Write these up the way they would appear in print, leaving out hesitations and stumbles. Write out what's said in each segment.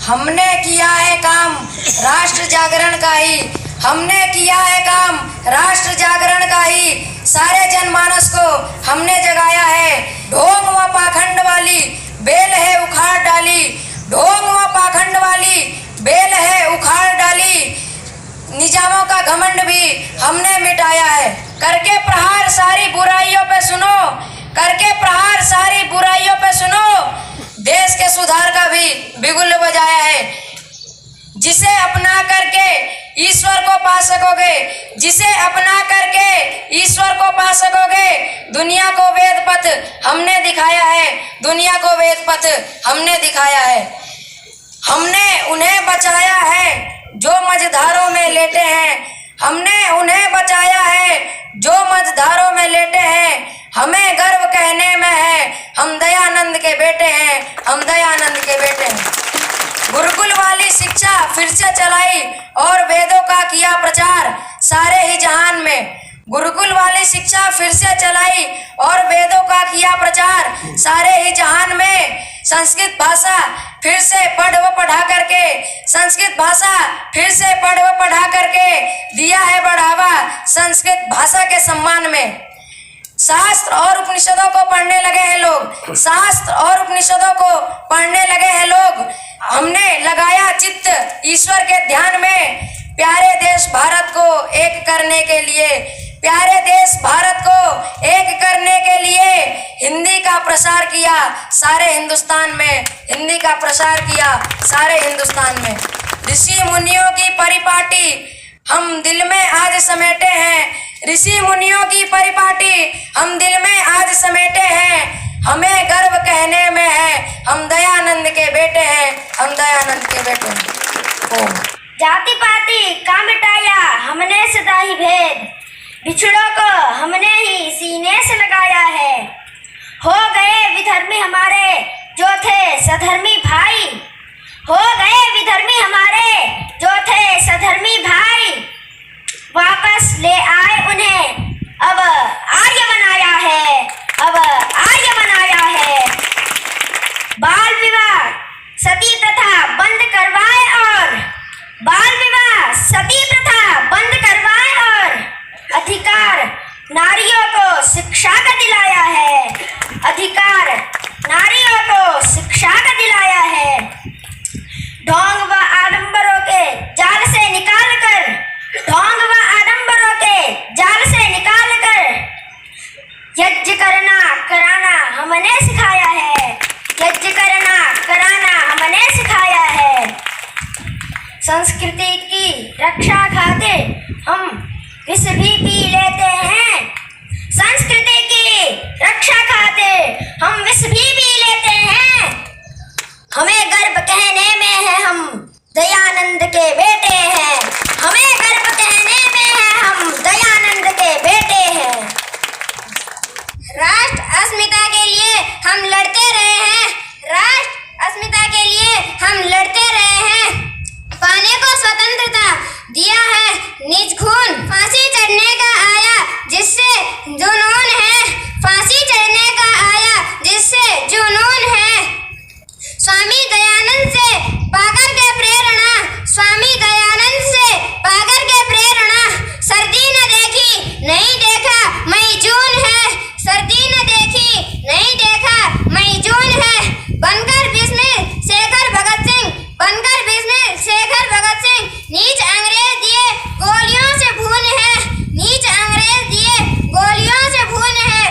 हमने किया है काम राष्ट्र जागरण का ही, हमने किया है काम राष्ट्र जागरण का ही, सारे जनमानस को हमने जगाया है। ढोंग व पाखंड वाली बेल है उखाड़ डाली, ढोंग व पाखंड वाली बेल है उखाड़ डाली, निजामों का घमंड भी हमने मिटाया है। करके प्रहार सारी बुराइयों पे सुनो, करके प्रहार सारी बुराइयों पे सुनो, देश के सुधार का भी बिगुल बजाया है। जिसे अपना करके ईश्वर को पा सकोगे, जिसे अपना करके ईश्वर को पा सकोगे, दुनिया को वेद पथ हमने दिखाया है, दुनिया को वेद पथ हमने दिखाया है। हमने उन्हें बचाया है जो मझधारों में लेटे हैं, हमने उन्हें बचाया है जो मझधारों में लेटे हैं। हमें गर्व कहने में है हम दयानंद के बेटे हैं, हम दयानंद के बेटे हैं। गुरुकुल वाली शिक्षा फिर से चलाई और वेदों का किया प्रचार सारे ही जहान में, गुरुकुल वाली शिक्षा फिर से चलाई और वेदों का किया प्रचार सारे ही जहान में। संस्कृत भाषा फिर से पढ़ व पढ़ा करके, संस्कृत भाषा फिर से पढ़ व पढ़ा करके दिया है बढ़ावा संस्कृत भाषा के सम्मान में। शास्त्र और उपनिषदों को पढ़ने लगे हैं लोग, शास्त्र और उपनिषदों को पढ़ने लगे हैं लोग। हमने लगाया चित्त ईश्वर के ध्यान में, प्यारे देश भारत को एक करने के लिए, प्यारे देश भारत को एक करने के लिए हिंदी का प्रसार किया सारे हिंदुस्तान में, हिंदी का प्रसार किया सारे हिंदुस्तान में। ऋषि मुनियों की परिपाटी हम दिल में आज समेटे हैं, ऋषि मुनियों की परिपाटी हम दिल में आज समेटे हैं। हमें गर्व कहने में है हम दयानंद के बेटे हैं, हम दयानंद के बेटे हैं। जाति पाति का मिटाया हमने सदा ही भेद, बिछड़ों को हमने ही सीने से लगाया है। हो गए विधर्मी हमारे जो थे सधर्मी भाई, हो गए विधर्मी हमारे जो थे सधर्मी भाई, वापस ले आए उन्हें अब आर्य बनाया है, अब आर्य बनाया है। बाल विवाह सती प्रथा बंद करवाए और बाल विवाह सती प्रथा बंद करवाए और अधिकार नारियों को शिक्षा का दिलाया है, अधिकार नारियों को शिक्षा का दिलाया है। ढोंग व आडंबरों के जाल से निकाल कर, ढोंग व आडंबरों के जाल से निकाल कर यज्ञ करना कराना हमने सिखाया है, यज्ञ करना कराना हमने सिखाया है। संस्कृति की रक्षा खातिर हम विष भी पी लेते हैं, संस्कृति की रक्षा खातिर हम विष भी पी लेते हैं। हमें गर्व कहने में है हम दयानंद के बेटे हैं, हमें गर्व कहने में है हम दयानंद के बेटे हैं। राष्ट्र अस्मिता के लिए हम लड़ते रहे हैं, राष्ट्र अस्मिता के लिए हम लड़ते रहे हैं। पाने को स्वतंत्रता दिया है निज खून, फांसी चढ़ने का आया जिससे जुनून है, फांसी चढ़ने का आया जिससे जुनून है। स्वामी दयानंद से पाकर के प्रेरणा, स्वामी दयानंद से पाकर के प्रेरणा, सर्दी न देखी नहीं देखा मई जून है, सर्दी न देखी नहीं देखा मई जून है। बनकर बिजनेस शेखर भगत सिंह, बनकर बिजनेस शेखर भगत सिंह, नीच अंग्रेज दिए गोलियों से भून है, नीच अंग्रेज दिए गोलियों से भून है।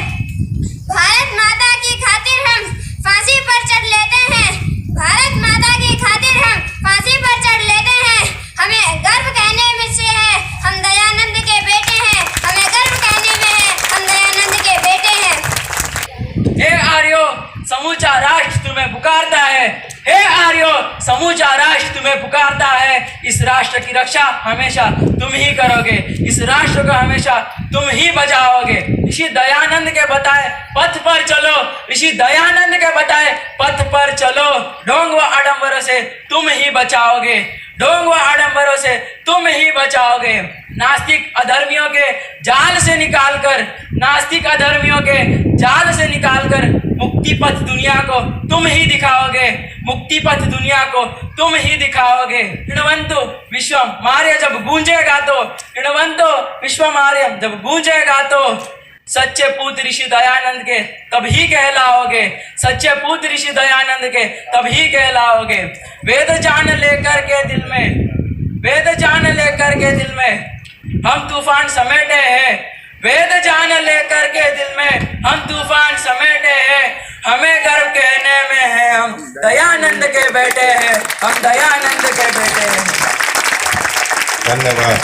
भारत माता की खातिर हम फांसी पर चढ़ लेते हैं, भारत माता की खातिर हम फांसी पर चढ़ लेते हैं। हमें गर्व कहने में से है हम दयानंद के बेटे हैं, हमें गर्व कहने में है हम दयानंद के बेटे हैं। हे आर्यो समूचा राष्ट्र तुम्हें पुकारता है, हे आर्यो समूचा राष्ट्र तुम्हें पुकारता है। इस राष्ट्र की रक्षा हमेशा तुम ही करोगे, इस राष्ट्र को हमेशा तुम ही बचाओगे। ऋषि दयानंद के बताए पथ पर चलो, ऋषि दयानंद के बताए पथ पर चलो। ढोंग व आडंबरों से तुम ही बचाओगे, ढोंग व आडंबरों से तुम ही बचाओगे। नास्तिक अधर्मियों के जाल से निकालकर, नास्तिक अधर्मियों के जाल से निकालकर मुक्ति पथ दुनिया को तुम ही दिखाओगे, मुक्ति पथ दुनिया को तुम ही दिखाओगे। ऋणवंतो विश्वम मार्य जब गूंजेगा तो, ऋणवंतो विश्वम मार्य जब गूंजेगा तो सच्चे पूत ऋषि दयानंद के तब ही कहलाओगे, सच्चे पूत ऋषि दयानंद के तब ही कहलाओगे। वेद जान लेकर के दिल में, वेद जान लेकर के दिल में हम तूफान समेटे हैं, वेद जान लेकर के दिल में हम तूफान समेटे हैं। हमें गर्व कहने में है हम दयानंद के बेटे हैं, हम दयानंद के बेटे हैं। धन्यवाद।